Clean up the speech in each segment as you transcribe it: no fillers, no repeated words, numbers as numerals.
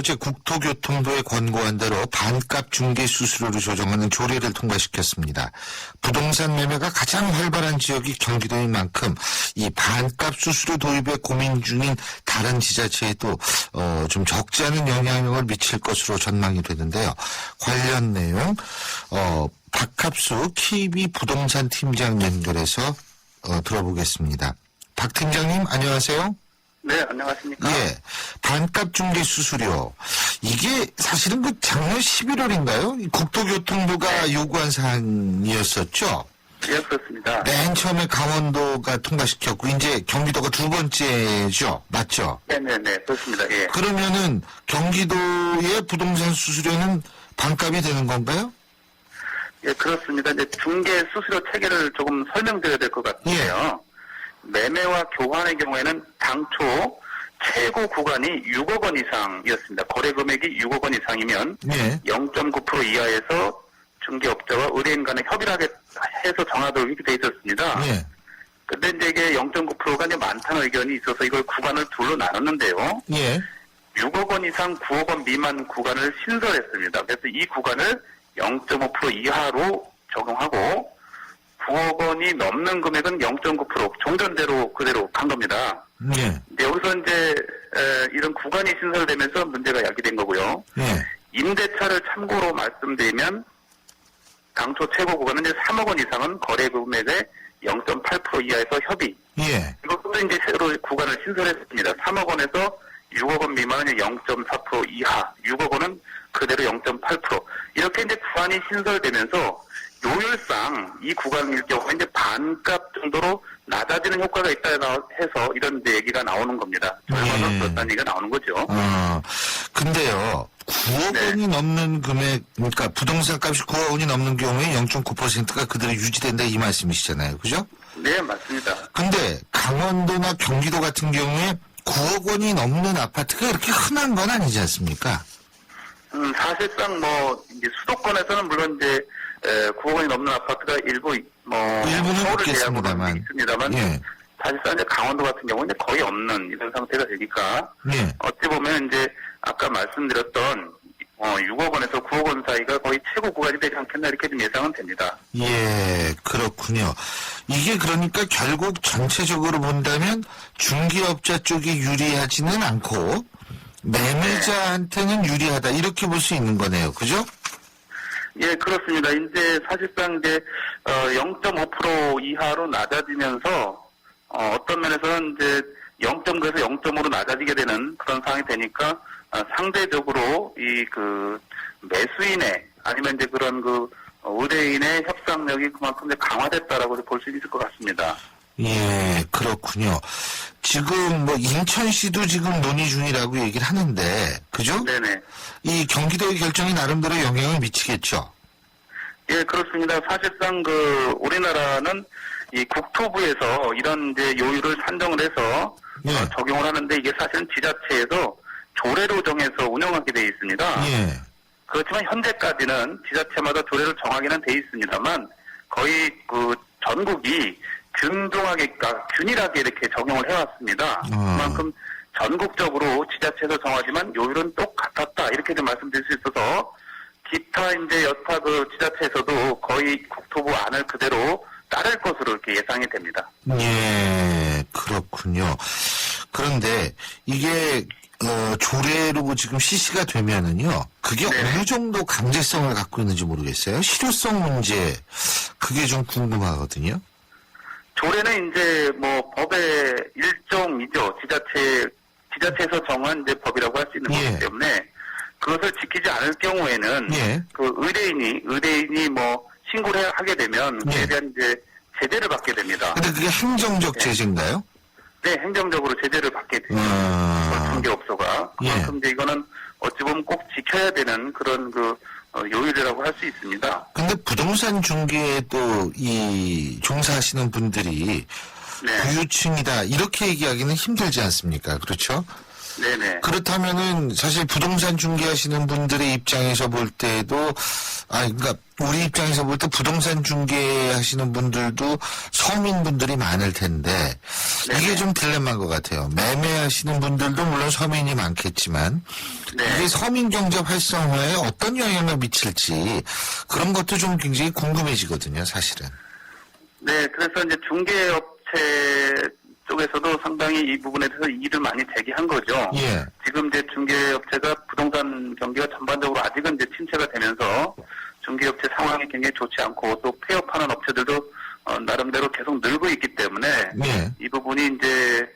어제 국토교통부의 권고한 대로 반값 중개 수수료를 조정하는 조례를 통과시켰습니다. 부동산 매매가 가장 활발한 지역이 경기도인 만큼 이 반값 수수료 도입에 고민 중인 다른 지자체에도 좀 적지 않은 영향력을 미칠 것으로 전망이 되는데요. 관련 내용 박합수 KB 부동산 팀장 연결해서 들어보겠습니다. 박 팀장님 안녕하세요. 네, 안녕하십니까. 예, 반값 중개 수수료. 이게 사실은 그 작년 11월인가요? 국토교통부가 요구한 사항이었었죠? 예, 그렇습니다. 맨 처음에 강원도가 통과시켰고, 이제 경기도가 두 번째죠? 맞죠? 네네네, 그렇습니다. 예. 그러면은 경기도의 부동산 수수료는 반값이 되는 건가요? 예, 그렇습니다. 이제 중개 수수료 체계를 조금 설명드려야 될 것 같은데요. 매매와 교환의 경우에는 당초 최고 구간이 6억 원 이상이었습니다. 거래 금액이 6억 원 이상이면 예. 0.9% 이하에서 중개업자와 의뢰인 간에 협의를 해서 정하도록 이렇게 돼 있었습니다. 예. 근데 이제 이게 0.9%가 이제 많다는 의견이 있어서 이걸 구간을 둘로 나눴는데요. 예. 6억 원 이상 9억 원 미만 구간을 신설했습니다. 그래서 이 구간을 0.5% 이하로 적용하고 9억 원이 넘는 금액은 0.9% 종전대로 그대로 간 겁니다. 예. 근데 여기서 이제 이런 구간이 신설되면서 문제가 야기된 거고요. 예. 임대차를 참고로 말씀드리면 당초 최고 구간은 이제 3억 원 이상은 거래 금액의 0.8% 이하에서 협의. 예. 이것도 이제 새로 구간을 신설했습니다. 3억 원에서 6억 원 미만은 0.4% 이하, 6억 원은 그대로 0.8%. 이렇게 이제 구간이 신설되면서 요율상 이 구간일 경우에 이제 반값 정도로 낮아지는 효과가 있다 해서 이런 이제 얘기가 나오는 겁니다. 절반은 그렇다는 얘기가 나오는 거죠. 근데요, 9억 원이 넘는 금액, 그러니까 부동산 값이 9억 원이 넘는 경우에 0.9%가 그대로 유지된다 이 말씀이시잖아요. 그죠? 네, 맞습니다. 근데 강원도나 경기도 같은 경우에 9억 원이 넘는 아파트가 이렇게 흔한 건 아니지 않습니까? 사실상 뭐 이제 수도권에서는 물론 이제 9억 원이 넘는 아파트가 일부 일부는 서울을 제외하고는 있겠습니다만. 있습니다만 예. 사실상 이제 강원도 같은 경우는 거의 없는 이런 상태가 되니까 예. 어찌 보면 이제 아까 말씀드렸던 6억 원에서 9억 원 사이가 거의 최고 구간이 되지 않겠나 이렇게 좀 예상은 됩니다. 예, 그렇군요. 이게 그러니까 결국 전체적으로 본다면 중개업자 쪽이 유리하지는 않고 매매자한테는 유리하다 이렇게 볼 수 있는 거네요. 그죠? 예, 그렇습니다. 이제 사실상 이제 0.5% 이하로 낮아지면서 어떤 면에서는 이제 0.9에서 0.5로 낮아지게 되는 그런 상황이 되니까 상대적으로 이 그 매수인의 아니면 이제 그런 그 의뢰인의 협상력이 그만큼 이제 강화됐다라고 볼 수 있을 것 같습니다. 예, 그렇군요. 지금 뭐 인천시도 지금 논의 중이라고 얘기를 하는데, 그죠? 네네. 이 경기도의 결정이 나름대로 영향을 미치겠죠? 예, 그렇습니다. 사실상 그 우리나라는 이 국토부에서 이런 이제 요율을 산정을 해서 예. 적용을 하는데 이게 사실은 지자체에서 조례로 정해서 운영하게 돼 있습니다. 예. 그렇지만 현재까지는 지자체마다 조례를 정하기는 돼 있습니다만 거의 그 전국이 균일하게 이렇게 적용을 해왔습니다. 그만큼 전국적으로 지자체에서 정하지만 요율은 똑같았다 이렇게 좀 말씀드릴 수 있어서 기타 이제 여타 그 지자체에서도 거의 국토부 안을 그대로 따를 것으로 이렇게 예상이 됩니다. 예, 그렇군요. 그런데 이게 조례로 지금 실시가 되면은요, 그게 어느 정도 강제성을 갖고 있는지 모르겠어요. 실효성 문제, 그게 좀 궁금하거든요. 조례는 이제 뭐 법의 일종이죠. 지자체에서 정한 이제 법이라고 할 수 있는 거기 때문에 그것을 지키지 않을 경우에는 그 의뢰인이 뭐 신고를 하게 되면 그에 대한 이제 제재를 받게 됩니다. 근데 그게 행정적 제재인가요? 네, 행정적으로 제재를 받게 됩니다. 중개업소가. 그만큼 이제 이거는 어찌 보면 꼭 지켜야 되는 그런 그 요율이라고 할 수 있습니다. 근데 부동산 중개에 또 이 종사하시는 분들이 부유층이다 이렇게 얘기하기는 힘들지 않습니까? 그렇죠? 네네. 그렇다면은 사실 부동산 중개하시는 분들의 입장에서 볼 때도 그러니까 우리 입장에서 볼 때 부동산 중개하시는 분들도 서민분들이 많을 텐데 이게 네네. 좀 딜레마인 것 같아요. 매매하시는 분들도 물론 서민이 많겠지만 네. 이게 서민 경제 활성화에 어떤 영향을 미칠지 그런 것도 좀 굉장히 궁금해지거든요, 사실은. 네, 그래서 이제 중개업체 쪽에서도 상당히 이 부분에 대해서 이의를 많이 제기한 거죠. 예. 지금 이제 중개업체가 부동산 경기가 전반적으로 아직은 이제 침체가 되면서 중개업체 상황이 굉장히 좋지 않고 또 폐업하는 업체들도 나름대로 계속 늘고 있기 때문에 예. 이 부분이 이제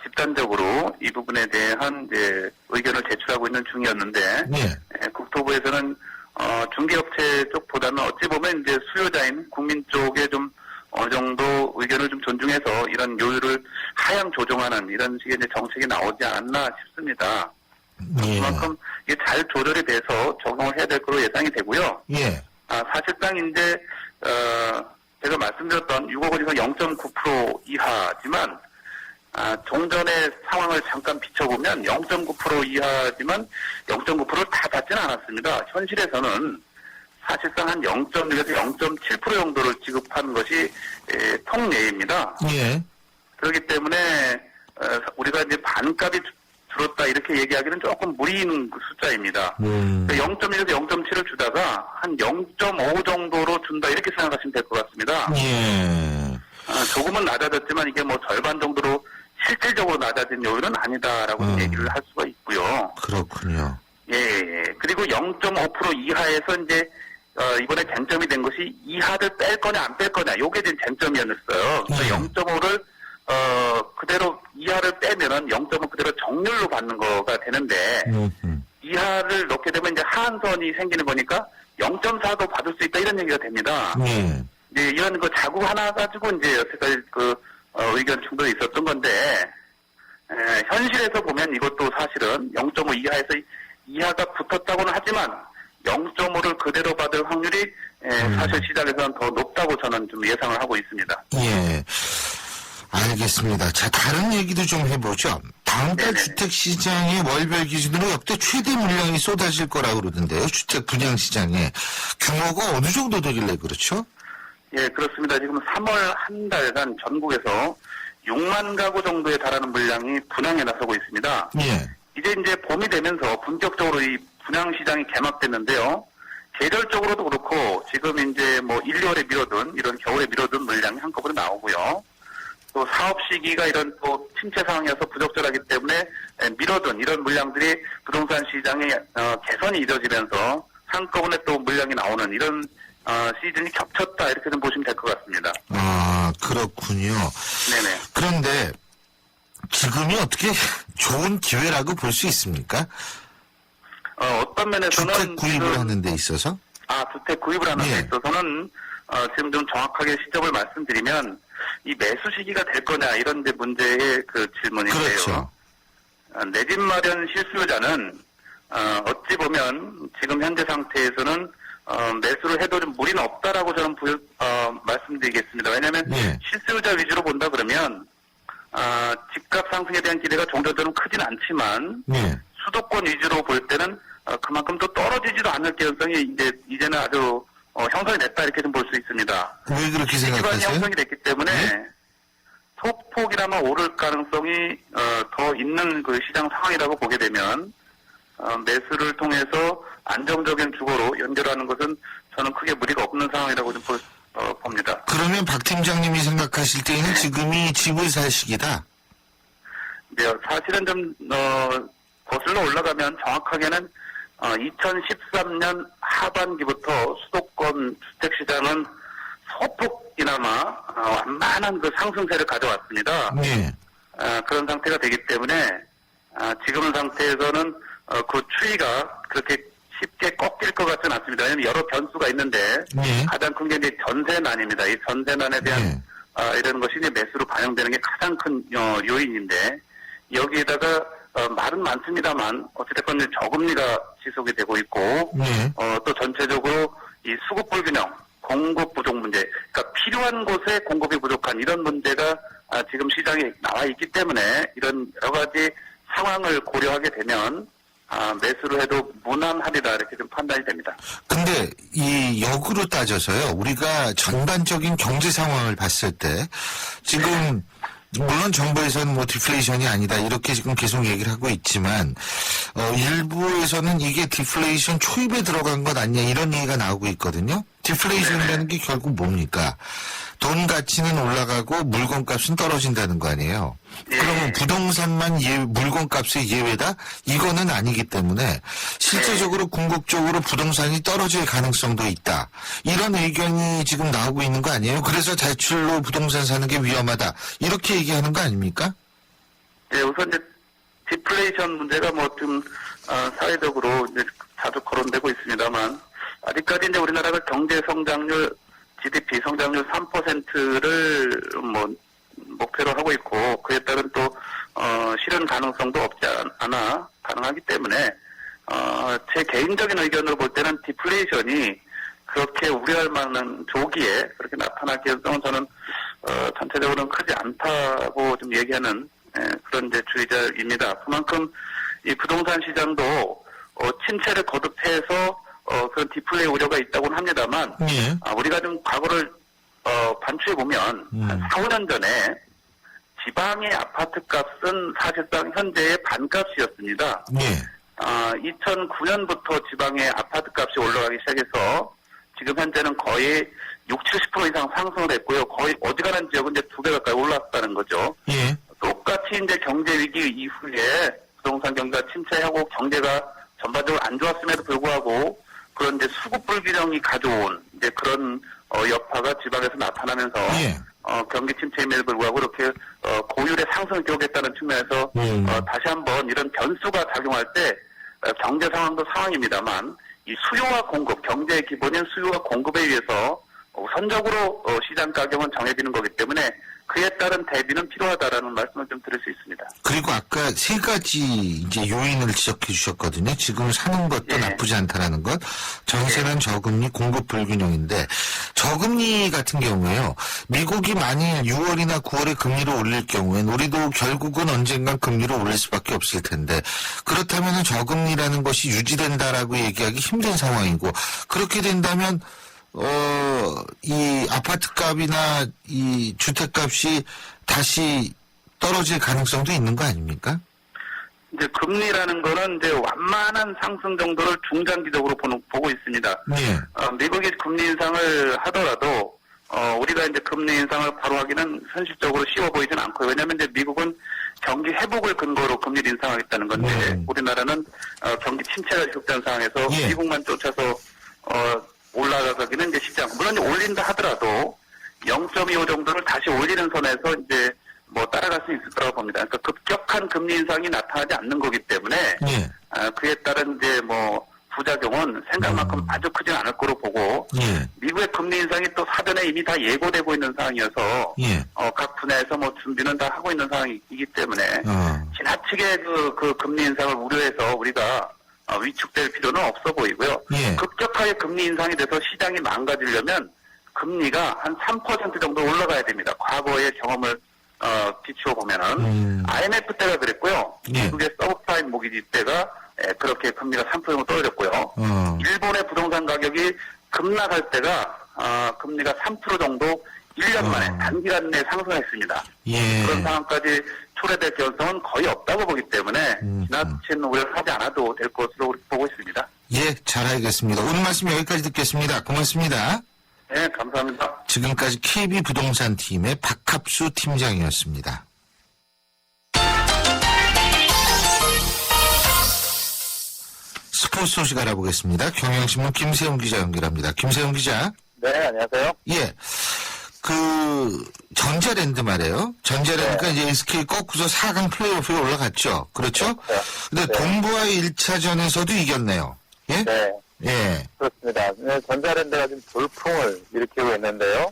집단적으로 이 부분에 대한 이제 의견을 제출하고 있는 중이었는데 예. 국토부에서는 중개업체 쪽보다는 어찌 보면 이제 수요자인 국민 쪽에 좀 어느 정도 의견을 좀 존중해서 이런 요율을 하향 조정하는 이런 식의 이제 정책이 나오지 않았나 싶습니다. 예. 그만큼 이게 잘 조절이 돼서 적용을 해야 될 거로 예상이 되고요. 예. 사실상 이제 제가 말씀드렸던 6억 원에서 0.9% 이하지만 종전의 상황을 잠깐 비춰보면 0.9% 이하지만 0.9%를 다 받지는 않았습니다. 현실에서는 사실상 한 0.1에서 0.7% 정도를 지급한 것이 통례입니다. 예. 그렇기 때문에 우리가 이제 반값이 줄었다 이렇게 얘기하기는 조금 무리인 숫자입니다. 0.1에서 0.7을 주다가 한 0.5 정도로 준다 이렇게 생각하시면 될 것 같습니다. 예. 조금은 낮아졌지만 이게 뭐 절반 정도로 실질적으로 낮아진 요율은 아니다라고 얘기를 할 수가 있고요. 그렇군요. 예. 그리고 0.5% 이하에서 이제 이번에 쟁점이 된 것이 이하를 뺄 거냐 안 뺄 거냐 요게 이제 쟁점이었어요. 그래서 0.5를 그대로 이하를 빼면은 0.5 그대로 정률로 받는 거가 되는데 이하를 넣게 되면 이제 하한선이 생기는 거니까 0.4도 받을 수 있다 이런 얘기가 됩니다. 예. 이제 이런 그 자구 하나 가지고 이제 여태까지 의견 충돌이 있었던 건데 현실에서 보면 이것도 사실은 0.5 이하에서 이하가 붙었다고는 하지만 0.5를 그대로 받을 확률이 사실 시장에서는 더 높다고 저는 좀 예상을 하고 있습니다. 예. 알겠습니다. 자, 다른 얘기도 좀 해보죠. 다음 달 네네. 주택시장의 월별 기준으로 역대 최대 물량이 쏟아질 거라고 그러던데요. 주택 분양시장에. 규모가 어느 정도 되길래 그렇죠? 예, 그렇습니다. 지금 3월 한 달간 전국에서 6만 가구 정도에 달하는 물량이 분양에 나서고 있습니다. 예. 이제 봄이 되면서 본격적으로 이 분양시장이 개막됐는데요. 계절적으로도 그렇고 지금 이제 뭐 1, 2월에 미뤄둔 이런 겨울에 미뤄둔 물량이 한꺼번에 나오고요. 또 사업 시기가 이런 또 침체 상황이어서 부적절하기 때문에 미뤄둔 이런 물량들이 부동산 시장의 개선이 이뤄지면서 한꺼번에 또 물량이 나오는 이런 시즌이 겹쳤다 이렇게 좀 보시면 될 것 같습니다. 그렇군요. 네네. 그런데 지금이 어떻게 좋은 기회라고 볼 수 있습니까? 어떤 면에서는 주택 구입을 지금 하는 데 있어서? 주택 구입을 하는 예. 데 있어서는 지금 좀 정확하게 시점을 말씀드리면 이 매수 시기가 될 거냐 이런 데 문제의 그 질문인데요. 그렇죠. 내 집 마련 실수요자는 어찌 보면 지금 현재 상태에서는 매수를 해도 좀 무리는 없다라고 저는 말씀드리겠습니다. 왜냐하면 예. 실수요자 위주로 본다 그러면 집값 상승에 대한 기대가 종전처럼 크진 않지만 예. 수도권 위주로 볼 때는 그만큼 또 떨어지지도 않을 개연성이 이제는 아주 형성이 됐다 이렇게 좀 볼 수 있습니다. 왜 그렇게 기반이 생각하세요? 형성이 됐기 때문에 네? 소폭이나마 오를 가능성이 더 있는 그 시장 상황이라고 보게 되면 매수를 통해서 안정적인 주거로 연결하는 것은 저는 크게 무리가 없는 상황이라고 좀 봅니다. 그러면 박 팀장님이 생각하실 때에는 지금이 집을 살 시기다? 네, 사실은 좀 거슬러 올라가면 정확하게는 2013년 하반기부터 수도권 주택시장은 소폭이나마 완만한 그 상승세를 가져왔습니다. 예. 그런 상태가 되기 때문에 지금 상태에서는 그 추이가 그렇게 쉽게 꺾일 것 같지는 않습니다. 왜냐하면 여러 변수가 있는데 예. 가장 큰 게 이제 전세난입니다. 이 전세난에 대한 예. 이런 것이 이제 매수로 반영되는 게 가장 큰 요인인데 여기에다가 말은 많습니다만 어찌됐건 저금리가 지속이 되고 있고 예. 또 전체적으로 이 수급 불균형, 공급 부족 문제, 그러니까 필요한 곳에 공급이 부족한 이런 문제가 지금 시장에 나와 있기 때문에 이런 여러 가지 상황을 고려하게 되면 매수를 해도 무난하리라 이렇게 좀 판단이 됩니다. 근데 이 역으로 따져서요. 우리가 전반적인 경제 상황을 봤을 때 지금 물론 정부에서는 뭐 디플레이션이 아니다 이렇게 지금 계속 얘기를 하고 있지만 일부에서는 이게 디플레이션 초입에 들어간 것 아니냐 이런 얘기가 나오고 있거든요. 디플레이션이라는 게 결국 뭡니까? 돈 가치는 올라가고 물건값은 떨어진다는 거 아니에요. 그러면 부동산만 물건값의 예외다? 이거는 아니기 때문에 실제적으로 궁극적으로 부동산이 떨어질 가능성도 있다. 이런 의견이 지금 나오고 있는 거 아니에요? 그래서 대출로 부동산 사는 게 위험하다. 이렇게 얘기하는 거 아닙니까? 네, 우선 이제 디플레이션 문제가 뭐 좀 사회적으로 이제 자주 거론되고 있습니다만 아직까지 이제 우리나라가 경제 성장률 GDP 성장률 3%를 뭐 목표로 하고 있고 그에 따른 또 실현 가능성도 없지 않아 가능하기 때문에 제 개인적인 의견으로 볼 때는 디플레이션이 그렇게 우려할 만한 조기에 그렇게 나타날 가능성은 저는 전체적으로는 크지 않다고 좀 얘기하는 그런 이제 주의자입니다. 그만큼 이 부동산 시장도 침체를 거듭해서 그런 디플레이 우려가 있다고는 합니다만, 예. 우리가 좀 과거를, 반추해 보면, 한 4, 5년 전에 지방의 아파트 값은 사실상 현재의 반값이었습니다. 예. 2009년부터 지방의 아파트 값이 올라가기 시작해서 지금 현재는 거의 60, 70% 이상 상승을 했고요. 거의 어지간한 지역은 이제 2배 가까이 올랐다는 거죠. 예. 똑같이 이제 경제 위기 이후에 부동산 경기가 침체하고 경제가 전반적으로 안 좋았음에도 불구하고 그런 이제 수급 불균형이 가져온 이제 그런 여파가 지방에서 나타나면서 예. 경기 침체임에도 불구하고 그렇게 고율의 상승을 기록했다는 측면에서 다시 한번 이런 변수가 작용할 때 경제 상황도 상황입니다만 이 수요와 공급, 경제의 기본인 수요와 공급에 의해서 우선적으로 시장 가격은 정해지는 거기 때문에 그에 따른 대비는 필요하다라는 말씀을 좀 드릴 수 있습니다. 그리고 아까 세 가지 이제 요인을 지적해 주셨거든요. 지금 사는 것도 예. 나쁘지 않다라는 것. 전세는 저금리, 공급 불균형인데 저금리 같은 경우에요. 미국이 만일 6월이나 9월에 금리를 올릴 경우엔 우리도 결국은 언젠간 금리를 올릴 수밖에 없을 텐데 그렇다면 저금리라는 것이 유지된다라고 얘기하기 힘든 상황이고 그렇게 된다면 이 아파트 값이나 이 주택 값이 다시 떨어질 가능성도 있는 거 아닙니까? 이제 금리라는 거는 이제 완만한 상승 정도를 중장기적으로 보고 있습니다. 네. 미국이 금리 인상을 하더라도 우리가 이제 금리 인상을 바로 하기는 현실적으로 쉬워 보이진 않고요. 왜냐하면 이제 미국은 경기 회복을 근거로 금리를 인상하겠다는 건데 우리나라는 경기 침체가 지속된 상황에서 예. 미국만 쫓아서 올라가기는 이제 쉽지 않고 물론 이제 올린다 하더라도 0.25 정도를 다시 올리는 선에서 이제 뭐 따라갈 수 있을 거라고 봅니다. 그러니까 급격한 금리 인상이 나타나지 않는 거기 때문에 예. 그에 따른 이제 뭐 부작용은 생각만큼 아주 크진 않을 거로 보고 예. 미국의 금리 인상이 또 사전에 이미 다 예고되고 있는 상황이어서 예. 각 분야에서 뭐 준비는 다 하고 있는 상황이기 때문에 지나치게 그 금리 인상을 우려해서 우리가 위축될 필요는 없어 보이고요. 예. 급격하게 금리 인상이 돼서 시장이 망가지려면 금리가 한 3% 정도 올라가야 됩니다. 과거의 경험을 비추어 보면은 IMF 때가 그랬고요. 예. 미국의 서브프라임 모기지 때가 그렇게 금리가 3% 정도 떨어졌고요. 일본의 부동산 가격이 급락할 때가 금리가 3% 정도 1년 만에 단기간 내에 상승했습니다. 예. 그런 상황까지 초래될 가능성은 거의 없다고 보기 때문에 지나친 우려를 하지 않아도 될 것으로 보고 있습니다. 예, 잘 알겠습니다. 오늘 말씀 여기까지 듣겠습니다. 고맙습니다. 네, 감사합니다. 지금까지 KB부동산팀의 박합수 팀장이었습니다. 스포츠 소식 알아보겠습니다. 경향신문 김세용 기자 연결합니다. 김세용 기자. 네, 안녕하세요. 예. 전자랜드 말이에요. 전자랜드가 네. 이제 SK 꺾고서 4강 플레이오프에 올라갔죠. 그렇죠? 네. 근데 네. 동부와의 1차전에서도 이겼네요. 예? 네, 예. 그렇습니다. 네, 전자랜드가 지금 돌풍을 일으키고 있는데요.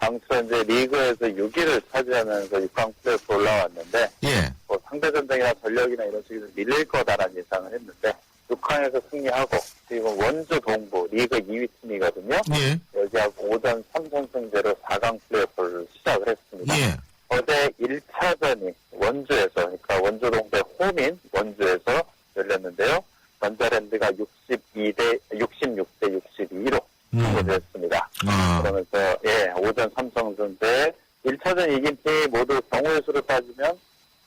당초 이제 리그에서 6위를 차지하면서 6강 플레이오프 올라왔는데, 예. 뭐 상대 전적이나 전력이나 이런 식으로 밀릴 거다라는 예상을 했는데, 6강에서 승리하고, 지금 원주 동부 리그 2위 팀이거든요. 예. 여기하고 오전 3선승제로 4강 플레이오프를 시작을 했습니다. 예. 어제 1차전이 원주에서, 그러니까 원주 동부의 홈인 원주에서 열렸는데요. 전자랜드가 6 승리됐습니다. 그러면서 오전 삼성전자의 1차전 이긴 팀이 모두 경우의 수로 따지면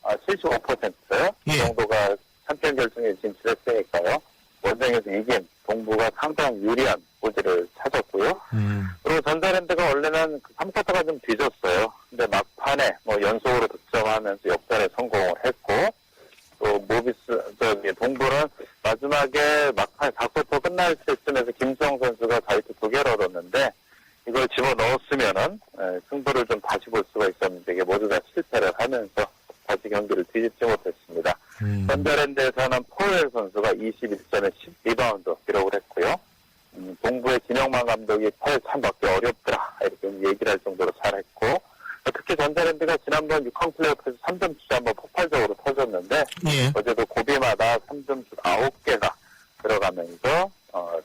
75% 이 정도가 3편 결승에 진출했으니까요. 원정에서 이긴 동부가 상당히 유리한 고지를 찾았고요. 그리고 전자랜드가 원래는 3쿼터가 좀 뒤졌어요. 근데 막판에 연속으로 득점하면서 역전에 성공을 했고, 또 동부는 마지막에 막판 4쿼터 끝날 때쯤에서 김수영 선수가 자유투 2개를 얻었는데, 이걸 집어넣었으면은 승부를 좀 다시 볼 수가 있었는데 이게 모두 다 실패를 하면서 다시 경기를 뒤집지 못했습니다. 전자랜드에서는 포엘 선수가 21점에 10리바운드 기록을 했고요. 동부의 진영만 감독이 포엘 참 맞기 어렵더라 이렇게 얘기를 할 정도로 잘했고, 특히 전자랜드가 지난번 6강 플레이오프에서 3점슛이 한번 폭발적으로 터졌는데 어제도 고비마다 3점슛 9개가 들어가면서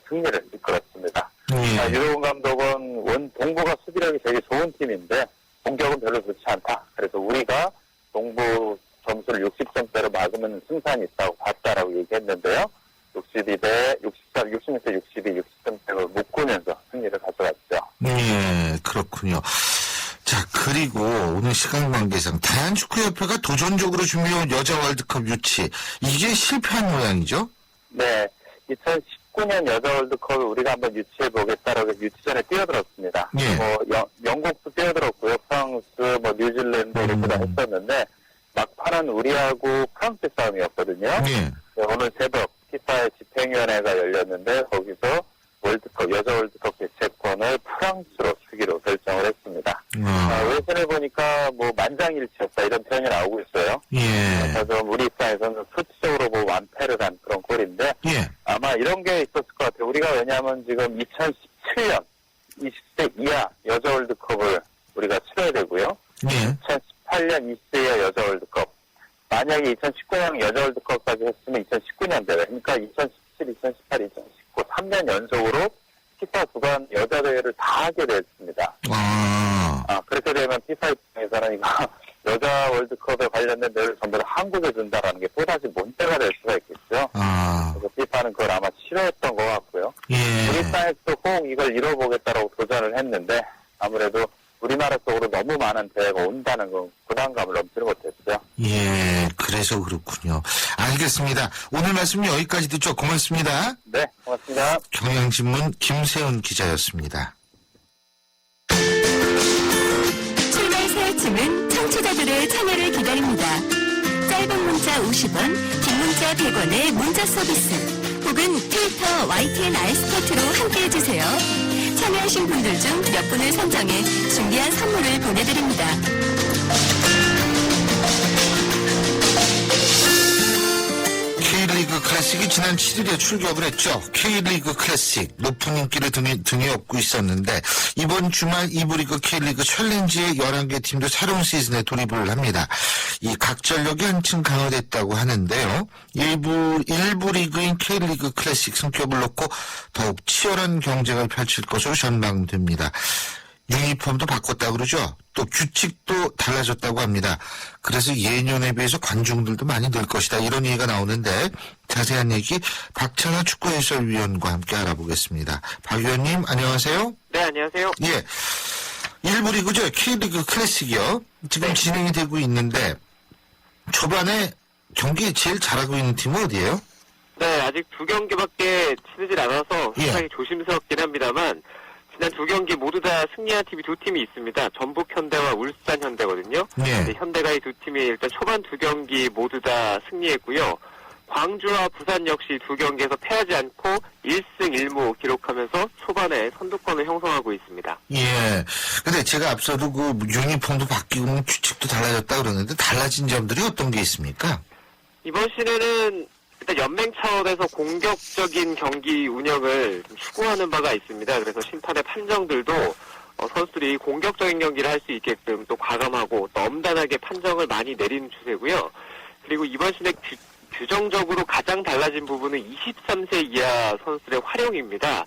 승리를 이끌었습니다. 유로운 감독은 동부가 수비력이 되게 좋은 팀인데 공격은 별로 좋지 않다. 그래서 우리가 동부 점수를 60점대로 막으면 승산이 있다고 봤다라고 얘기했는데요. 62대 63, 66대 62, 60점대로 묶으면서 승리를 가져갔죠. 네, 그렇군요. 자, 그리고 오늘 시간 관계상 대한축구협회가 도전적으로 준비해온 여자 월드컵 유치, 이게 실패한 모양이죠? 네, 2019년 여자 월드컵을 우리가 한번 유치해보겠다라고 유치전에 뛰어들었습니다. 영국도 뛰어들었고요. 프랑스, 뉴질랜드 이렇게 다 했었는데 막판은 우리하고 프랑스 싸움이었거든요. 오늘 새벽 피파의 집행위원회가 열렸는데 거기서 여자 월드컵 개최권을 프랑스로 주기로 결정을 했습니다. 외신을 보니까 만장일치였다 이런 표현이 나오고 있어요. 그래서 우리 입장에서는 수치적으로 완패를 한 그런 꼴인데 아마 이런 게 있었을 것 같아요. 우리가 왜냐하면 지금 2017년 20세 이하 여자 월드컵을 우리가 치러야 되고요. 2018년 20세 이하 여자 월드컵. 만약에 2019년 여자 월드컵까지 했으면 2019년 대회. 그러니까 2017, 2018, 2019 3년 연속으로 피파 주간 여자 대회를 다 하게 됐습니다. 그렇게 되면 피파 입장에서는 이거 여자 월드컵에 관련된 대회를 전부 다 한국에 준다라는 게 또다시 문제가 될 수가 있겠죠. 그래서 피파는 그걸 아마 싫어했던 것 같고요. 우리 땅에서도 꼭 이걸 이뤄보겠다라고 도전을 했는데 아무래도 우리나라 쪽으로 너무 많은 대회가 온다는 건 부담감을 넘지를 못했죠. 그래서 그렇군요. 알겠습니다. 오늘 말씀 여기까지 듣죠. 고맙습니다. 네, 고맙습니다. 경향신문 김세훈 기자였습니다. 출발 새 아침은 청취자들의 참여를 기다립니다. 짧은 문자 50원, 긴 문자 100원의 문자 서비스 혹은 트위터 YTN 알스포트로 함께해주세요. 참여하신 분들 중 몇 분을 선정해 준비한 선물을 보내드립니다. K리그 클래식이 지난 7일에 출격을 했죠. K리그 클래식 높은 인기를 등에 업고 있었는데 이번 주말 2부 리그 K리그 챌린지의 11개 팀도 새로운 시즌에 돌입을 합니다. 이 각 전력이 한층 강화됐다고 하는데요. 일부 리그인 K리그 클래식 성격을 놓고 더욱 치열한 경쟁을 펼칠 것으로 전망됩니다. 유니폼도 바꿨다고 그러죠. 또 규칙도 달라졌다고 합니다. 그래서 예년에 비해서 관중들도 많이 늘 것이다. 이런 얘기가 나오는데 자세한 얘기 박찬하 축구 해설위원과 함께 알아보겠습니다. 박 위원님 안녕하세요. 네, 안녕하세요. 일부 리그죠. K리그 클래식이요. 지금 진행이 되고 있는데 초반에 경기 제일 잘하고 있는 팀은 어디예요? 네, 아직 2경기밖에 치르질 않아서 상당히 조심스럽긴 합니다만 지난 2경기 모두 다 승리한 팀이 2팀이 있습니다. 전북 현대와 울산 현대거든요. 현대가 이 2팀이 일단 초반 2경기 모두 다 승리했고요. 광주와 부산 역시 2경기에서 패하지 않고 1승 1무 기록하면서 초반에 선두권을 형성하고 있습니다. 근데 제가 앞서도 그 유니폼도 바뀌고 규칙도 달라졌다 그러는데 달라진 점들이 어떤 게 있습니까? 이번 시즌에는 일단 연맹 차원에서 공격적인 경기 운영을 좀 추구하는 바가 있습니다. 그래서 심판의 판정들도 선수들이 공격적인 경기를 할 수 있게끔 또 과감하고 또 엄단하게 판정을 많이 내리는 추세고요. 그리고 이번 시즌에 규정적으로 가장 달라진 부분은 23세 이하 선수들의 활용입니다.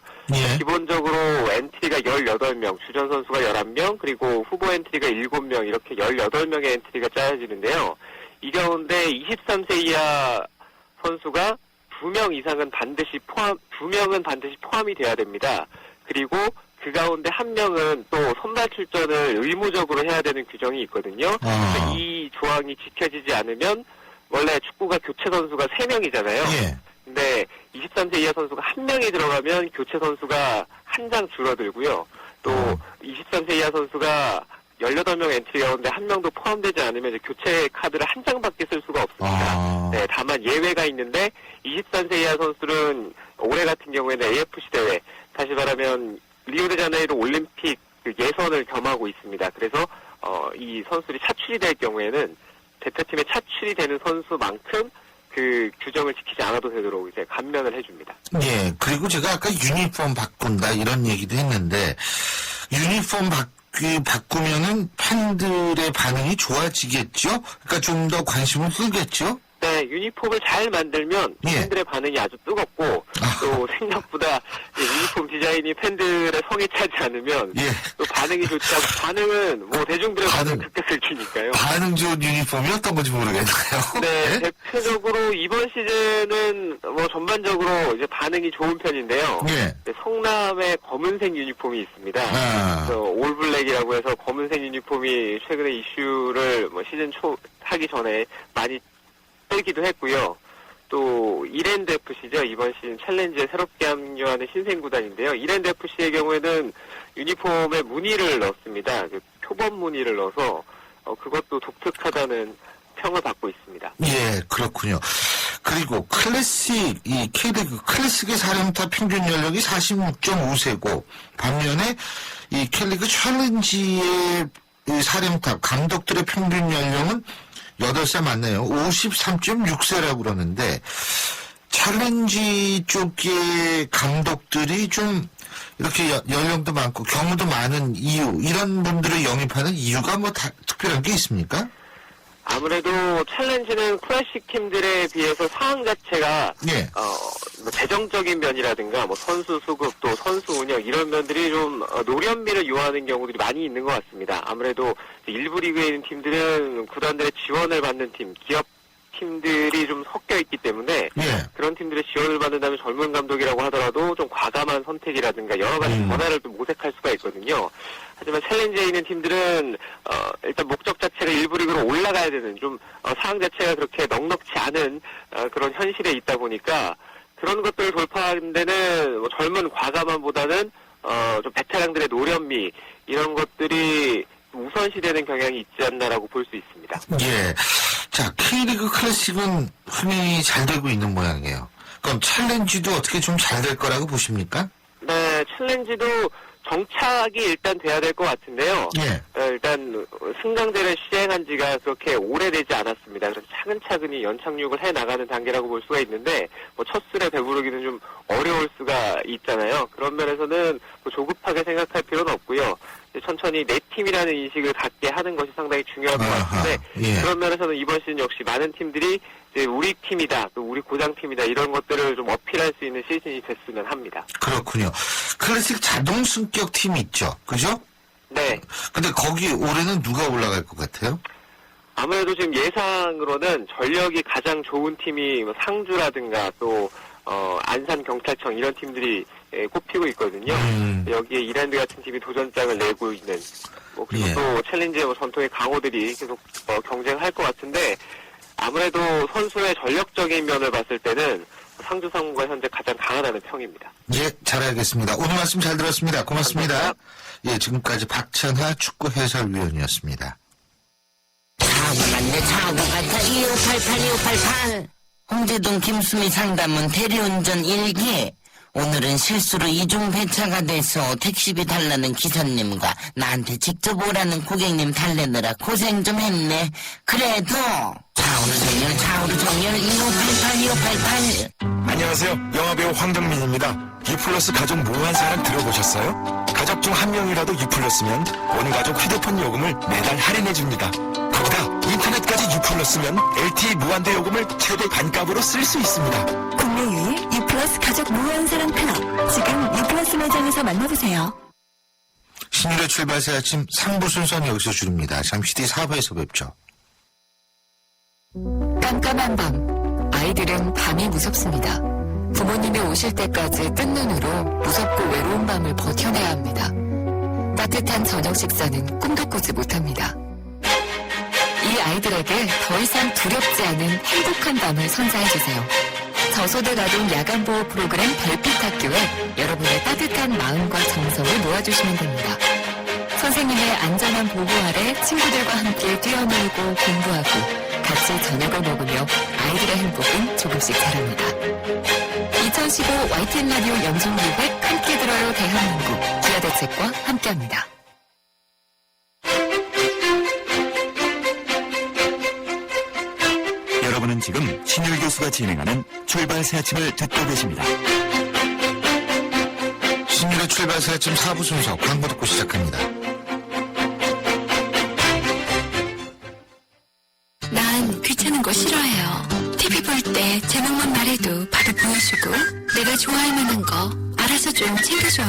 기본적으로 엔트리가 18명, 주전 선수가 11명, 그리고 후보 엔트리가 7명, 이렇게 18명의 엔트리가 짜여지는데요. 이 가운데 23세 이하 선수가 2명 이상은 반드시 2명은 반드시 포함이 돼야 됩니다. 그리고 그 가운데 한 명은 또 선발 출전을 의무적으로 해야 되는 규정이 있거든요. 그래서 이 조항이 지켜지지 않으면 원래 축구가 교체 선수가 3명이잖아요. 예. 근데 23세 이하 선수가 1명이 들어가면 교체 선수가 한 장 줄어들고요. 또 23세 이하 선수가 18명 엔트리 가운데 1명도 포함되지 않으면 이제 교체 카드를 한 장밖에 쓸 수가 없습니다. 네, 다만 예외가 있는데 23세 이하 선수는 올해 같은 경우에는 AFC 대회, 다시 말하면 리오데자네이루 올림픽 그 예선을 겸하고 있습니다. 그래서 이 선수들이 차출이 될 경우에는 대표팀에 차출이 되는 선수만큼 그 규정을 지키지 않아도 되도록 이제 감면을 해줍니다. 예, 그리고 제가 아까 유니폼 바꾼다 이런 얘기도 했는데, 유니폼 바꾸면은 팬들의 반응이 좋아지겠죠? 그러니까 좀 더 관심을 끌겠죠? 네, 유니폼을 잘 만들면 예. 팬들의 반응이 아주 뜨겁고 또 생각보다 유니폼 디자인이 팬들의 성에 차지 않으면 예. 또 반응이 좋지 않고, 반응은 뭐 대중들의 반응. 반응 크게 들키니까요. 반응 좋은 유니폼이 어떤 건지 모르겠네요. 네, 대표적으로 이번 시즌은 뭐 전반적으로 이제 반응이 좋은 편인데요. 예. 네, 성남의 검은색 유니폼이 있습니다. 아. 그래서 올블랙이라고 해서 검은색 유니폼이 최근에 이슈를 뭐 시즌 초 하기 전에 많이 뜨기도 했고요. 또 이랜드 FC죠. 이번 시즌 챌린지에 새롭게 합류하는 신생 구단인데요. 이랜드 FC의 경우에는 유니폼에 무늬를 넣습니다. 그 표범 무늬를 넣어서 그것도 독특하다는 평을 받고 있습니다. 예, 그렇군요. 그리고 클래식, 이 K리그 클래식의 사령탑 평균 연령이 46.5세고, 반면에 이 K리그 챌린지의 이 사령탑 감독들의 평균 연령은 8살 맞네요. 53.6세라고 그러는데, 챌린지 쪽의 감독들이 좀 이렇게 연령도 많고 경우도 많은 이유, 이런 분들을 영입하는 이유가 뭐 특별한 게 있습니까? 아무래도 챌린지는 클래식 팀들에 비해서 상황 자체가 예. 뭐 재정적인 면이라든가 뭐 선수 수급 또 선수 운영 이런 면들이 좀 노련미를 요하는 경우들이 많이 있는 것 같습니다. 아무래도 일부 리그에 있는 팀들은 구단들의 지원을 받는 팀, 기업 팀들이 좀 섞여 있기 때문에 예. 그런 팀들의 지원을 받는다면 젊은 감독이라고 하더라도 좀 과감한 선택이라든가 여러 가지 변화를 좀 모색할 수가 있거든요. 하지만 챌린지에 있는 팀들은 일단 목적 자체가 일부 리그로 올라가야 되는 좀 상황 자체가 그렇게 넉넉지 않은 그런 현실에 있다 보니까 그런 것들을 돌파하는 데는 뭐 젊은 과감함보다는 좀 베테랑들의 노련미 이런 것들이 우선시되는 경향이 있지 않나라고 볼 수 있습니다. 예. 자, K리그 클래식은 흥행이 잘 되고 있는 모양이에요. 그럼 챌린지도 어떻게 좀 잘 될 거라고 보십니까? 네, 챌린지도 정착이 일단 돼야 될 것 같은데요. 예. 일단 승강제를 시행한 지가 그렇게 오래되지 않았습니다. 그래서 차근차근히 연착륙을 해나가는 단계라고 볼 수가 있는데 뭐 첫 술에 배부르기는 좀 어려울 수가 있잖아요. 그런 면에서는 뭐 조급하게 생각할 필요는 없고요. 천천히 내 팀이라는 인식을 갖게 하는 것이 상당히 중요할 것 같은데 예. 그런 면에서는 이번 시즌 역시 많은 팀들이 이제 우리 팀이다, 또 우리 고장팀이다 이런 것들을 좀 어필할 수 있는 시즌이 됐으면 합니다. 그렇군요. 클래식 자동 승격 팀이 있죠. 그죠? 네. 근데 거기 올해는 누가 올라갈 것 같아요? 아무래도 지금 예상으로는 전력이 가장 좋은 팀이 뭐 상주라든가 또 안산경찰청 이런 팀들이 꼽히고 있거든요. 여기에 이랜드 같은 팀이 도전장을 내고 있는 뭐 그리고 예. 또 챌린지의 뭐 전통의 강호들이 계속 경쟁할 것 같은데 아무래도 선수의 전력적인 면을 봤을 때는 상주 상무가 현재 가장 강하다는 평입니다. 예, 잘 알겠습니다. 오늘 말씀 잘 들었습니다. 고맙습니다. 감사합니다. 예, 지금까지 박찬하 축구 해설위원이었습니다. 차고만내 차고 같아 2588 홍제동 김수미 상담은 대리운전 1기 오늘은 실수로 이중 배차가 돼서 택시비 달라는 기사님과 나한테 직접 오라는 고객님 달래느라 고생 좀 했네. 그래도 좌우로 정렬 2588 안녕하세요. 영화배우 황정민입니다. 유플러스 가족 무한 사랑 들어보셨어요? 가족 중 한 명이라도 유플러스면 온 가족 휴대폰 요금을 매달 할인해줍니다. 거기다 인터넷까지 유플러스면 LTE 무한대 요금을 최대 반값으로 쓸 수 있습니다. 국내 유일 유플러스 가족 무한사랑 편업. 지금 유플러스 매장에서 만나보세요. 신일의 출발새 아침 3부 순서는 여기서 줄입니다. 잠시 뒤 4부에서 뵙죠. 깜깜한 밤, 아이들은 밤이 무섭습니다. 부모님이 오실 때까지 뜬 눈으로 무섭고 외로운 밤을 버텨내야 합니다. 따뜻한 저녁 식사는 꿈도 꾸지 못합니다. 이 아이들에게 더 이상 두렵지 않은 행복한 밤을 선사해주세요. 저소득 아동 야간보호 프로그램 별빛학교에 여러분의 따뜻한 마음과 정성을 모아주시면 됩니다. 선생님의 안전한 보호 아래 친구들과 함께 뛰어놀고 공부하고 같이 저녁을 먹으며 아이들의 행복은 조금씩 자랍니다. 2015 YTN 라디오 영종기획 함께 들어요 대한민국 기아대책과 함께합니다. 여러분은 지금 신율 교수가 진행하는 출발 새 아침을 듣고 계십니다. 신율의 출발 새 아침 4부 순서 광고 듣고 시작합니다. 난 귀찮은 거 싫어해요. TV 볼 때 제목만 말해도 바로 보여주고 내가 좋아할 만한 거 알아서 좀 챙겨줘요.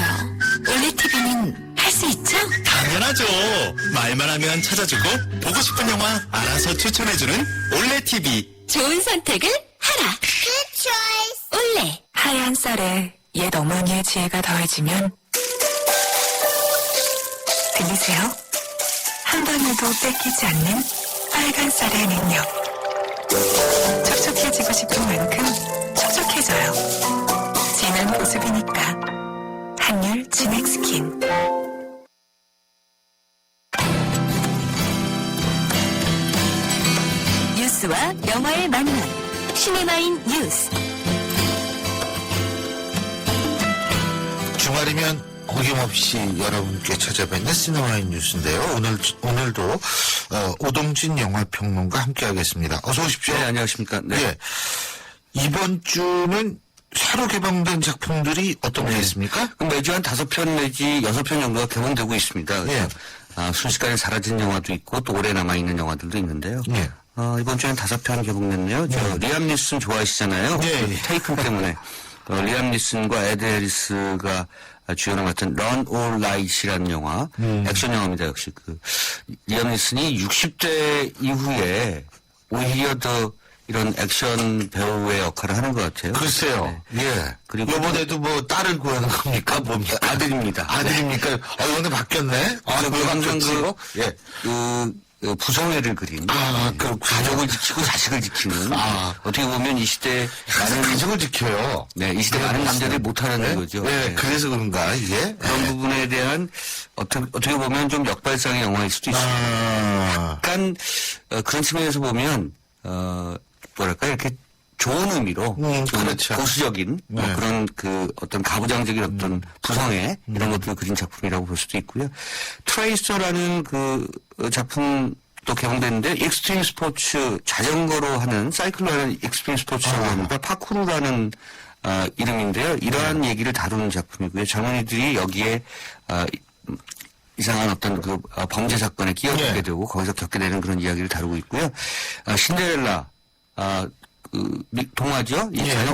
올레 TV는 할 수 있죠? 당연하죠. 말만 하면 찾아주고 보고 싶은 영화 알아서 추천해주는 올레 TV. 좋은 선택을 하라. Good choice. 올레. 하얀 쌀에 옛 어머니의 지혜가 더해지면 들리세요? 한 번에도 뺏기지 않는 빨간 쌀의 능력. 촉촉해지고 싶은 만큼 촉촉해져요. 진한 보습이니까 한율 진액 스킨. 뉴스와 영화의 만남. 시네마인 뉴스. 주말이면 어김없이 여러분께 찾아뵙는 시네마인 뉴스인데요. 오늘도 오동진 영화평론가 함께하겠습니다. 어서 오십시오. 네, 안녕하십니까. 네. 예. 이번 주는 새로 개봉된 작품들이 어떤 게 있습니까? 매주 한 5편 내지 6편 정도가 개봉되고 있습니다. 예. 순식간에 사라진 영화도 있고 또 오래 남아있는 영화들도 있는데요. 예. 이번 주에는 5편 개봉됐네요. 리암 니슨 좋아하시잖아요. 예. 테이큰 때문에. 리암 니슨과 에드 해리스가 주연을 맡은 Run or Light이라는 영화. 액션 영화입니다. 역시 리암 니슨이 60대 이후에 오히려 더 이런 액션 배우의 역할을 하는 것 같아요. 글쎄요. 네. 예. 그리고 이번에도 뭐 딸을 구하는 겁니까? 뭡니까? 아들입니다. 아들입니까? 오늘 바뀌었네? 항상 예. 부성애를 그린. 그렇군요. 가족을 지키고 자식을 지키는. 어떻게 보면 이 시대 많은 가족을 지켜요. 네, 이 시대 많은 남자들이 못하는 거죠. 네, 네. 그래서 그런가, 이게? 그런 부분에 대한 어떻게 보면 좀 역발상의 영화일 수도 있습니다. 약간 그런 측면에서 보면 뭐랄까 이렇게 좋은 의미로 좀 그렇죠. 보수적인 네. 그런 어떤 가부장적인 어떤 부성애 이런 것들을 그린 작품이라고 볼 수도 있고요. 트레이서라는 작품도 개봉됐는데 익스트림 스포츠 자전거로 하는 사이클로 하는 익스트림 스포츠라고 합니다. 파쿠르라는 이름인데요. 이러한 얘기를 다루는 작품이고요. 젊은이들이 여기에 이상한 어떤 범죄 사건에 끼어들게 되고 거기서 겪게 되는 그런 이야기를 다루고 있고요. 신데렐라 동화죠.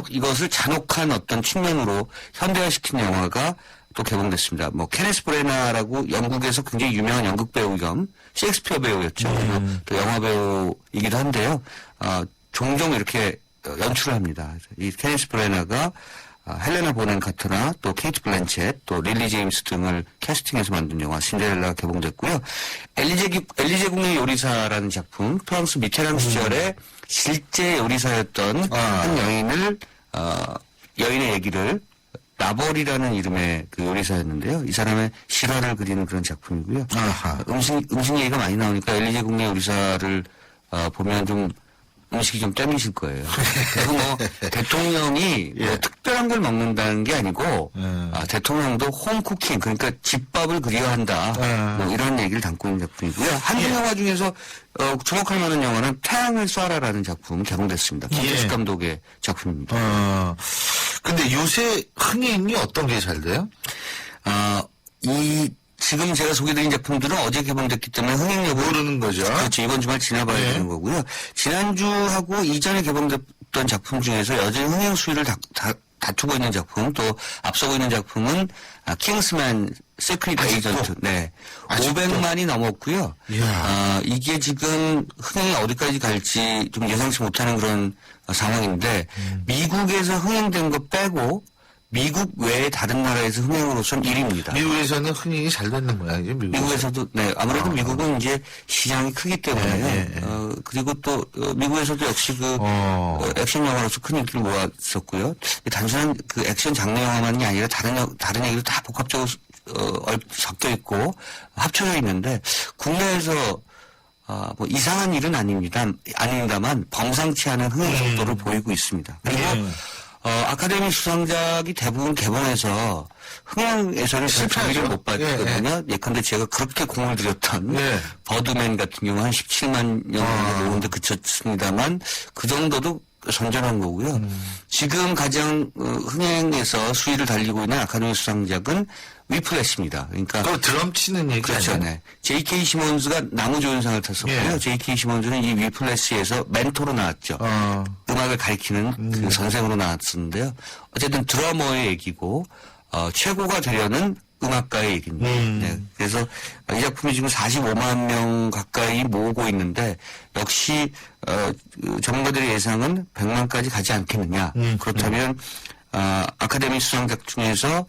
이것을 잔혹한 어떤 측면으로 현대화시킨 영화가 또 개봉됐습니다. 케네스 브레나라고 영국에서 굉장히 유명한 연극 배우 겸 셰익스피어 배우였죠. 그리고 또 영화 배우이기도 한데요. 종종 이렇게 연출을 합니다. 이 케네스 브레나가 헬레나 보넨 카터나 또 케이트 블랜쳇 또 릴리 제임스 등을 캐스팅해서 만든 영화 신데렐라가 개봉됐고요. 엘리제 궁의 요리사라는 작품, 프랑스 미테랑 시절에 실제 요리사였던 한 여인의 얘기를 나벌이라는 이름의 요리사였는데요. 이 사람의 실화를 그리는 그런 작품이고요. 음식 얘기가 많이 나오니까 엘리제 궁의 요리사를 보면 좀 음식이 좀 땜이실 거예요. 그리고 대통령이 특별한 걸 먹는다는 게 아니고 대통령도 홈쿠킹 그러니까 집밥을 그리워한다. 이런 얘기를 담고 있는 작품이고요. 한국 영화 중에서 주목할 만한 영화는 태양을 쏴라라는 작품 개봉됐습니다. 김태식 감독의 작품입니다. 근데 요새 흥행이 어떤 게 잘 돼요? 지금 제가 소개드린 작품들은 어제 개봉됐기 때문에 흥행 여부를 모르는 거죠. 그렇죠. 이번 주말 지나봐야 되는 거고요. 지난주하고 이전에 개봉됐던 작품 중에서 여전히 흥행 수위를 다투고 있는 작품, 또 앞서고 있는 작품은 킹스맨 시크릿 에이전트. 네. 아직도? 500만이 넘었고요. 이야. 이게 지금 흥행이 어디까지 갈지 좀 예상치 못하는 그런 상황인데 미국에서 흥행된 거 빼고 미국 외에 다른 나라에서 흥행으로서는 1위입니다. 미국에서는 흥행이 잘 되는 모양이죠. 미국에서도 네 아무래도 미국은 이제 시장이 크기 때문에요. 네. 그리고 또 미국에서도 역시 그 액션 영화로서 큰 인기를 모았었고요. 단순한 그 액션 장르 영화만이 아니라 다른 얘기도 다 복합적으로 섞여 있고 합쳐져 있는데 국내에서 뭐 이상한 일은 아닙니다만 범상치 않은 흥행 속도를 보이고 있습니다. 그리고 아카데미 수상작이 대부분 개봉해서 흥행에서는 별 재미를 못 받거든요. 예컨대 제가 그렇게 공을 들였던 버드맨 같은 경우 한 17만 명 정도 모은데 그쳤습니다만 그 정도도 선전한 거고요. 지금 가장 흥행에서 수위를 달리고 있는 아카데미 수상작은 위플래시입니다. 그러니까 그 드럼 치는 얘기 그렇죠. 아니에요? 네. J.K. 시몬즈가 나무조연상을 탔었고요. J.K. 시몬즈는 이 위플래시에서 멘토로 나왔죠. 음악을 가르치는 그 선생으로 나왔었는데요. 어쨌든 드러머의 얘기고 최고가 되려는 음악가의 얘기입니다. 네. 그래서 이 작품이 지금 45만 명 가까이 모으고 있는데 역시 전문가들의 예상은 100만까지 가지 않겠느냐. 그렇다면 아카데미 수상작 중에서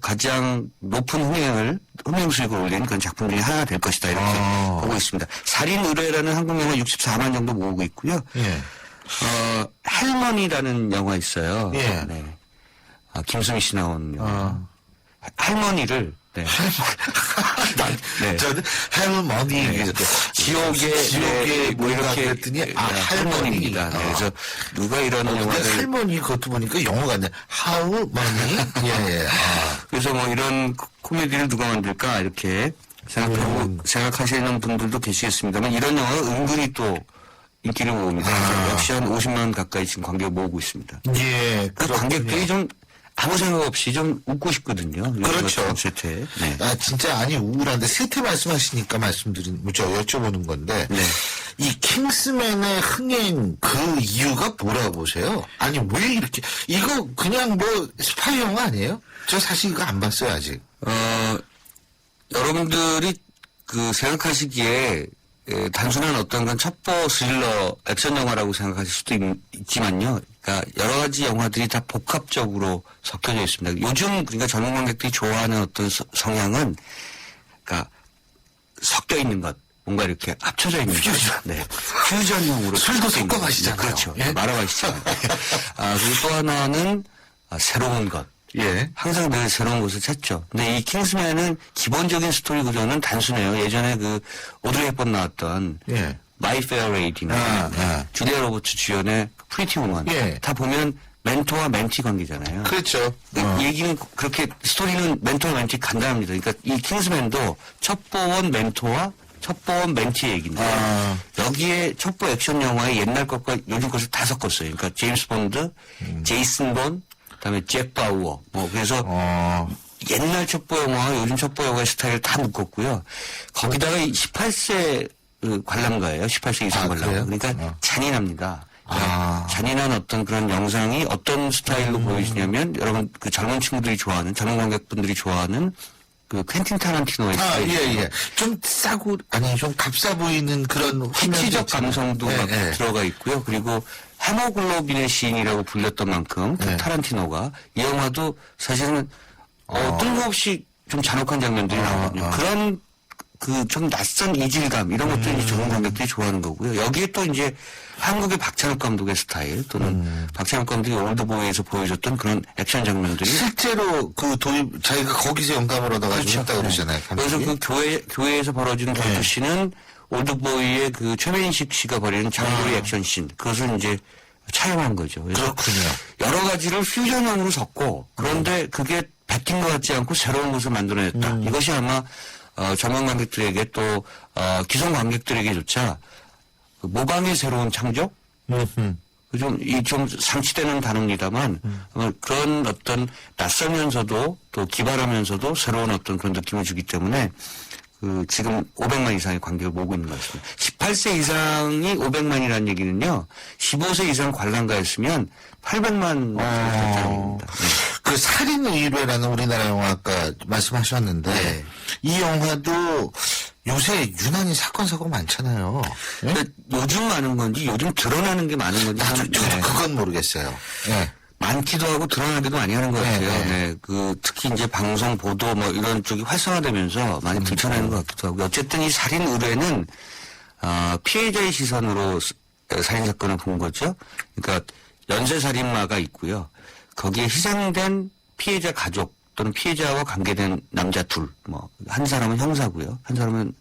가장 높은 흥행 수익을 올리는 그런 작품 중에 하나가 될 것이다. 이렇게 보고 있습니다. 살인 의뢰라는 한국 영화 64만 정도 모으고 있고요. 할머니라는 영화 있어요. 네. 김수미 씨 나온 영화. 할머니를 네. 네. 저는 할머니 지옥에 뭐 이렇게 그랬더니 할머니입니다. 네. 그래서 누가 이런 영화를 할머니 그것도 보니까 영어 같네. 할머니. 예. 그래서 뭐 이런 코미디를 누가 만들까 이렇게 생각하시는 분들도 계시겠습니다만 이런 영화가 은근히 또 인기를 모읍니다. 역시 한 50만 가까이 지금 관객을 모으고 있습니다. 예. 그 관객들이 좀 아무 생각 없이 좀 웃고 싶거든요. 그렇죠. 세태. 네. 진짜 우울한데 세태 말씀하시니까 여쭤보는 건데 이 킹스맨의 흥행 그 이유가 뭐라고 보세요? 아니 왜 이렇게 이거 그냥 뭐 스파이 영화 아니에요? 저 사실 이거 안 봤어요 아직. 여러분들이 그 생각하시기에 단순한 어떤 건 첩보 스릴러 액션 영화라고 생각하실 수도 있지만요. 그러니까 여러 가지 영화들이 다 복합적으로 섞여져 있습니다. 요즘 그러니까 젊은 관객들이 좋아하는 어떤 성향은 그러니까 섞여 있는 것, 뭔가 이렇게 합쳐져 있는 것. 네. 퓨전형으로 술도 섞어 마시잖아요. 그렇죠. 예? 말아마시잖아요. 그리고 또 하나는 새로운 것. 예. 항상 늘 새로운 것을 찾죠. 근데 이 킹스맨은 기본적인 스토리 구조는 단순해요. 예전에 그 오드리 헵번 나왔던 마이 페어 레이디나 줄리아 로버츠 주연의 프리티 우먼 다 보면 멘토와 멘티 관계잖아요. 그렇죠. 얘기는 그렇게 스토리는 멘토와 멘티 간단합니다. 그러니까 이 킹스맨도 첩보원 멘토와 첩보원 멘티의 얘기인데 여기에 첩보 액션 영화의 옛날 것과 요즘 것을 다 섞었어요. 그러니까 제임스 본드, 제이슨 본, 그다음에 잭 바우어. 그래서 옛날 첩보 영화와 요즘 첩보 영화의 스타일을 다 묶었고요. 거기다가 18세 관람가예요. 18세 이상 관람가. 그러니까 잔인합니다. 잔인한 어떤 그런 영상이 어떤 스타일로 보여지냐면 여러분 그 젊은 친구들이 좋아하는 젊은 관객분들이 좋아하는 그 퀸틴 타란티노의 스타일. 좀 싸고 좀 값싸 보이는 그런 피치적 감성도 막 들어가 있고요. 그리고 헤모글로빈의 시인이라고 불렸던 만큼 그 타란티노가 이 영화도 사실은 뜬금없이 좀 잔혹한 장면들이 나오거든요. 그런 그 좀 낯선 이질감 이런 것들이 좋은 관객들이 좋아하는 거고요. 여기에 또 이제 한국의 박찬욱 감독의 스타일 또는 박찬욱 감독이 올드보이에서 보여줬던 그런 액션 장면들이 실제로 그 자기가 거기서 영감을 얻어가지고 했다고 그러잖아요. 그래서 그 교회에서 벌어지는 경투씬은 올드보이의 그 최민식 씨가 벌이는 장거리 액션씬 그것을 이제 차용한 거죠. 그래서 그렇군요. 여러 가지를 퓨전형으로 섞고 그런데 그게 뱉긴 것 같지 않고 새로운 것을 만들어냈다. 이것이 아마 전문 관객들에게 또 기성 관객들에게조차 모방의 새로운 창조? 좀 상치되는 단어입니다만 그런 어떤 낯설면서도 또 기발하면서도 새로운 어떤 그런 느낌을 주기 때문에 지금 500만 이상의 관객을 모으고 있는 것 같습니다. 18세 이상이 500만이라는 얘기는요, 15세 이상 관람가였으면 800만 정도입니다. 그 살인 의뢰라는 우리나라 영화 아까 말씀하셨는데 네. 이 영화도 요새 유난히 사건 사고 많잖아요. 근데 요즘 많은 건지 요즘 드러나는 게 많은 건지 저도 네. 그건 모르겠어요. 네. 많기도 하고 드러나기도 많이 하는 것 네, 같아요. 네. 네. 특히 이제 방송, 보도 뭐 이런 쪽이 활성화되면서 많이 들춰내는 것 같기도 하고. 어쨌든 이 살인 의뢰는, 피해자의 시선으로 살인사건을 본 거죠. 그러니까 연쇄살인마가 있고요. 거기에 희생된 피해자 가족 또는 피해자와 관계된 남자 둘, 한 사람은 형사고요. 한 사람은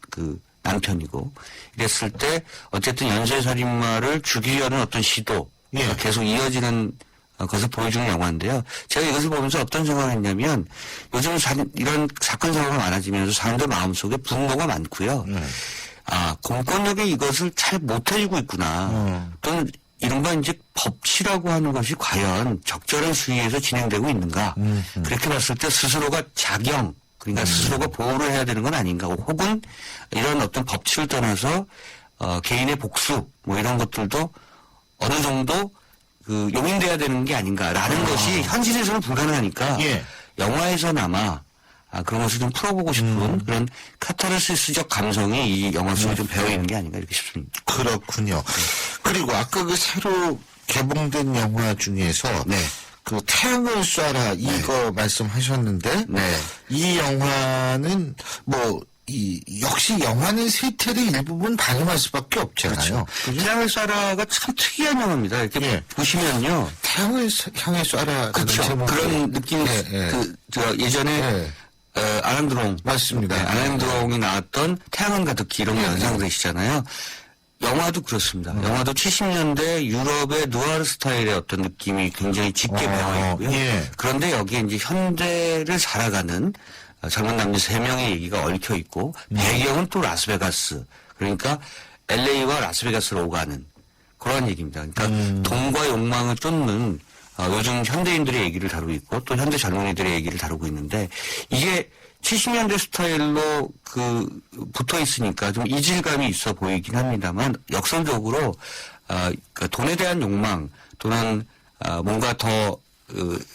남편이고. 이랬을 때 어쨌든 연쇄살인마를 죽이려는 어떤 시도, 예. 계속 이어지는 것을 보여주는 영화인데요. 제가 이것을 보면서 어떤 생각을 했냐면 요즘 이런 사건 사고가 많아지면서 사람들 마음속에 분노가 많고요. 공권력이 이것을 잘 못해주고 있구나. 또는 이른바 이제 법치라고 하는 것이 과연 적절한 수위에서 진행되고 있는가. 그렇게 봤을 때 스스로가 그러니까 스스로가 보호를 해야 되는 건 아닌가. 혹은 이런 어떤 법치를 떠나서 개인의 복수 이런 것들도 어느 정도 용인돼야 되는 게 아닌가라는 것이 현실에서는 불가능하니까 예. 영화에서나마 그런 것을 좀 풀어보고 싶은 그런 카타르시스적 감성이 이 영화 속에 좀 배어있는 게 아닌가 이렇게 싶습니다. 그렇군요. 그리고 아까 새로 개봉된 영화 중에서 네. 태양을 쏴라 이거 말씀하셨는데 네. 이 영화는 역시 영화는 세태의 일부분 반영할 수밖에 없잖아요. 태양을 쏴라가 참 특이한 영화입니다. 이렇게 예. 보시면요. 태양을 향해 쏴라. 그렇죠. 그런 느낌이 예전에 아랑드롱 맞습니다. 네, 아랑드롱이 나왔던 태양은 가득히 이런 거 연상되시잖아요. 영화도 그렇습니다. 영화도 70년대 유럽의 누아르 스타일의 어떤 느낌이 굉장히 짙게 배어 있고요. 예. 그런데 여기에 이제 현대를 살아가는 젊은 남녀 3명의 얘기가 얽혀 있고 배경은 또 라스베가스. 그러니까 LA와 라스베가스로 오가는 그런 얘기입니다. 그러니까 돈과 욕망을 쫓는 요즘 현대인들의 얘기를 다루고 있고 또 현대 젊은이들의 얘기를 다루고 있는데 이게 70년대 스타일로 붙어 있으니까 좀 이질감이 있어 보이긴 합니다만 역설적으로 그러니까 돈에 대한 욕망 또는 뭔가 더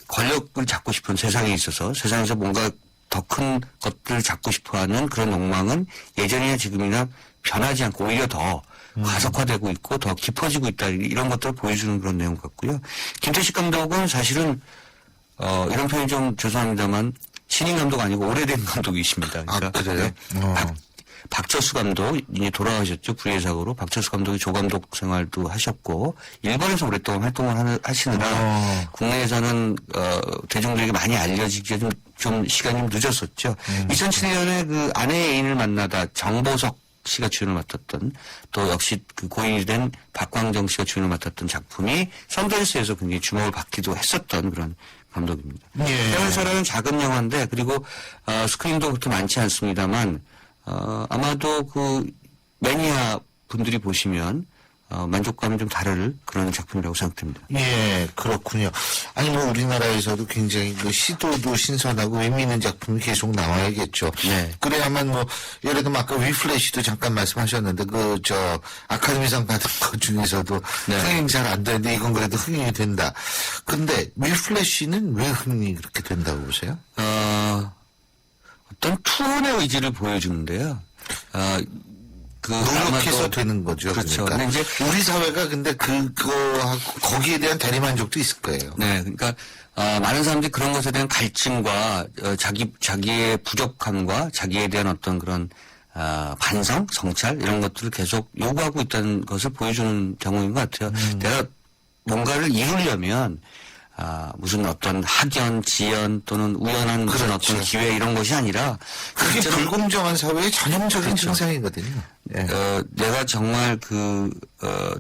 권력을 잡고 싶은 세상에 있어서 세상에서 뭔가 더 큰 것들을 잡고 싶어하는 그런 욕망은 예전이나 지금이나 변하지 않고 오히려 더 가속화되고 있고 더 깊어지고 있다 이런 것들을 보여주는 그런 내용 같고요. 김태식 감독은 사실은 이런 표현이 좀 죄송합니다만 신인 감독 아니고 오래된 감독이십니다. 그러니까 그래요? 박철수 감독 이제 돌아가셨죠. 불의의 사고로. 박철수 감독이 조감독 생활도 하셨고 일본에서 오랫동안 활동을 하시느라 국내에서는 대중들에게 많이 알려지기 좀 시간이 좀 늦었었죠. 2007년에 아내의 애인을 만나다 정보석 씨가 주연을 맡았던 또 역시 고인이 된 박광정 씨가 주연을 맡았던 작품이 선댄스에서 굉장히 주목을 받기도 했었던 그런 감독입니다. 태양을 쏴라는 작은 영화인데 그리고 스크린도 그렇게 많지 않습니다만 아마도 매니아 분들이 보시면 만족감이 좀 다를 그런 작품이라고 생각됩니다. 예, 그렇군요. 아니 우리나라에서도 굉장히 시도도 신선하고 의미 있는 작품이 계속 나와야겠죠. 네. 그래야만 예를 들면 아까 위플래시도 잠깐 말씀하셨는데 아카데미상 받은 것 중에서도 네. 흥행이 잘 안 되는데 이건 그래도 흥행이 된다. 근데 위플래시는 왜 흥행이 그렇게 된다고 보세요? 어떤 투혼의 의지를 보여주는데요. 노력해서 되는 거죠. 그렇죠. 그러니까. 근데 이제 우리 사회가 근데 거기에 대한 대리만족도 있을 거예요. 네, 그러니까 많은 사람들이 그런 것에 대한 갈증과 자기의 부족함과 자기에 대한 어떤 그런 반성, 성찰 이런 것들을 계속 요구하고 있다는 것을 보여주는 경우인 것 같아요. 내가 뭔가를 이루려면 무슨 어떤 학연, 지연 또는 우연한 무슨 어떤 기회 이런 것이 아니라 그게 불공정한 사회의 전형적인 증상이거든요. 네. 내가 정말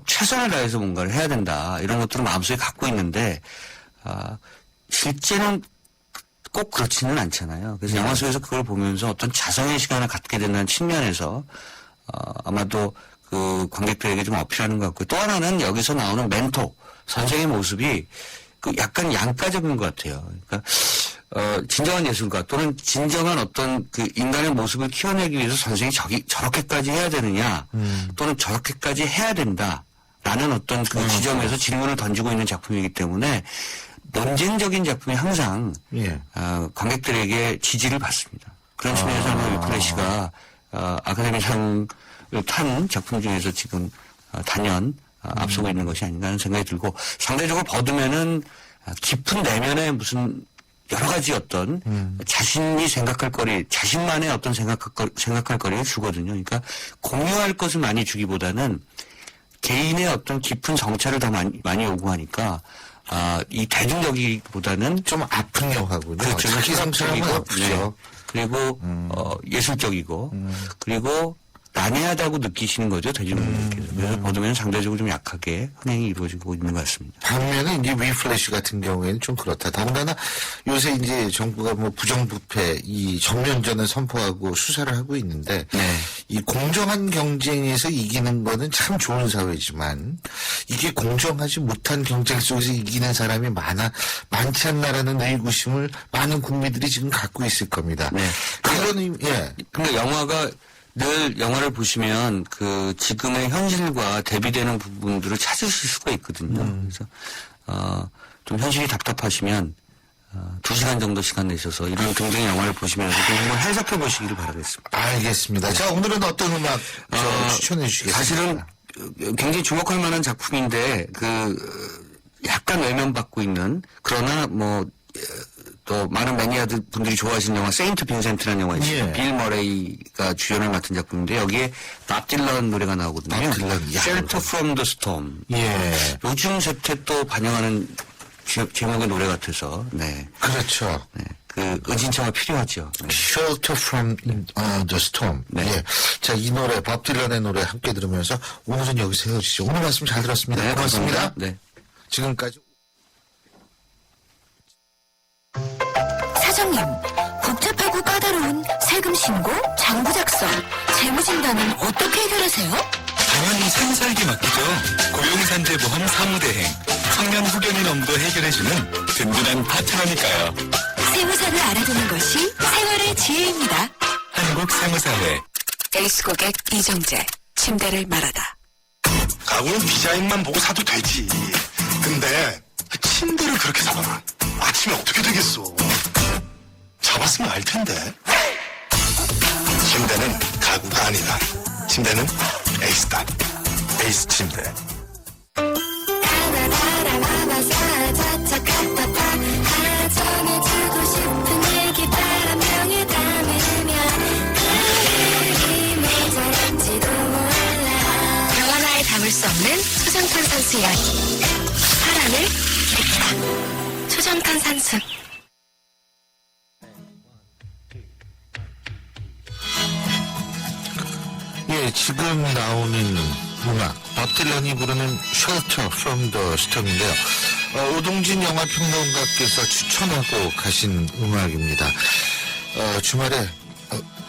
최선을 다해서 뭔가를 해야 된다 이런 것들을 마음속에 갖고 있는데 실제는 꼭 그렇지는 않잖아요. 그래서 영화 속에서 그걸 보면서 어떤 자성의 시간을 갖게 된다는 측면에서 아마도 관객들에게 좀 어필하는 것 같고요. 또 하나는 여기서 나오는 멘토 선생의 모습이 약간 양가적인 것 같아요. 그러니까 진정한 예술가 또는 진정한 어떤 그 인간의 모습을 키워내기 위해서 선생이 저렇게까지 해야 되느냐 또는 저렇게까지 해야 된다라는 어떤 그 지점에서 질문을 던지고 있는 작품이기 때문에 논쟁적인 작품이 항상 예. 관객들에게 지지를 받습니다. 그런 측면에서 아마 위플래시가 아카데미상을 탄 작품 중에서 지금 단연 앞서고 있는 것이 아닌가 하는 생각이 들고 상대적으로 버드맨은 깊은 내면의 무슨 여러 가지 어떤 자신이 생각할 거리, 자신만의 어떤 생각할 거리를 주거든요. 그러니까 공유할 것을 많이 주기보다는 개인의 어떤 깊은 정체를 더 많이 요구하니까 이 대중적이기보다는 좀 아픈 영화군요. 그렇죠. 자기 상처는 아프죠. 네. 그리고 예술적이고 그리고 난해하다고 느끼시는 거죠 대중분들께서. 그래서 버드맨은 상대적으로 좀 약하게 흥행이 이루어지고 있는 것 같습니다. 반면에 이제 위플래시 같은 경우에는 좀 그렇다. 더군다나 요새 이제 정부가 뭐 부정부패 이 전면전을 선포하고 수사를 하고 있는데 네. 이 공정한 경쟁에서 이기는 거는 참 좋은 사회지만 이게 공정하지 못한 경쟁 속에서 이기는 사람이 많지 않나라는 의구심을 많은 국민들이 지금 갖고 있을 겁니다. 네. 그런 예. 근데 영화가 늘 영화를 보시면 그 지금의 현실과 대비되는 부분들을 찾으실 수가 있거든요. 그래서 좀 현실이 답답하시면 2시간 정도 시간 내셔서 이런 등등의 영화를 보시면서 좀 한번 해석해 보시기를 바라겠습니다. 알겠습니다. 자, 오늘은 어떤 음악 추천해 주시겠습니까? 사실은 굉장히 주목할 만한 작품인데 약간 외면받고 있는 그러나 또 많은 매니아들 분들이 좋아하시는 영화 세인트 빈센트라는 영화 있어요. 예. 빌 머레이가 주연을 맡은 작품인데 여기에 밥 딜런 노래가 나오거든요. 밥 딜런, 야, Shelter from the Storm. 예. 요즘 세태 또 반영하는 제목의 노래 같아서 네. 그렇죠. 네. 그 의진처가 필요하죠. 네. Shelter from the Storm. 네. 예. 자, 이 노래, 밥 딜런의 노래 함께 들으면서 오늘은 여기서 헤어지죠. 오늘 말씀 잘 들었습니다. 네, 고맙습니다. 감사합니다. 네. 지금까지. 사장님, 복잡하고 까다로운 세금 신고, 장부 작성, 재무 진단은 어떻게 해결하세요? 당연히 산살기 맡기죠. 고용산재보험 사무대행. 청년 후견인 업무도 해결해주는 든든한 파트너니까요. 세무사를 알아두는 것이 생활의 지혜입니다. 한국세무사회. 에이스 고객 이정재, 침대를 말하다. 가구는 디자인만 보고 사도 되지. 근데 침대를 그렇게 잡아놔. 아침에 어떻게 되겠어? 잡았으면 알 텐데. 침대는 가구가 아니다. 침대는 에이스다. 에이스 침대. 영화나에 담을 수 없는 초전탄산수 이야기. 사랑을 일으키다. 초전탄산수. 예, 지금 나오는 음악, 밥 딜런이 부르는 Shelter from the Storm인데요. 오동진 영화평론가께서 추천하고 가신 음악입니다. 주말에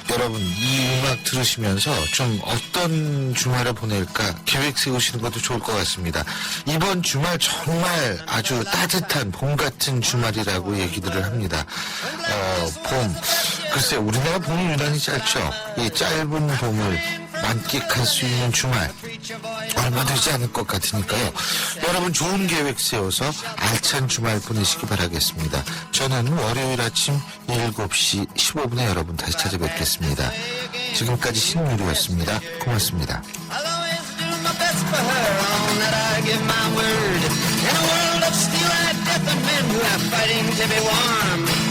여러분 이 음악 들으시면서 좀 어떤 주말을 보낼까 계획 세우시는 것도 좋을 것 같습니다. 이번 주말 정말 아주 따뜻한 봄 같은 주말이라고 얘기들을 합니다. 봄, 글쎄 우리나라 봄이 유난히 짧죠. 이 짧은 봄을 만끽할 수 있는 주말 얼마 되지 않을 것 같으니까요. 여러분 좋은 계획 세워서 알찬 주말 보내시기 바라겠습니다. 저는 월요일 아침 7시 15분에 여러분 다시 찾아뵙겠습니다. 지금까지 신유리였습니다. 고맙습니다. I'll always do my best for her, on that I give my word. In a world of steel-eyed death and men who are fighting to be warm.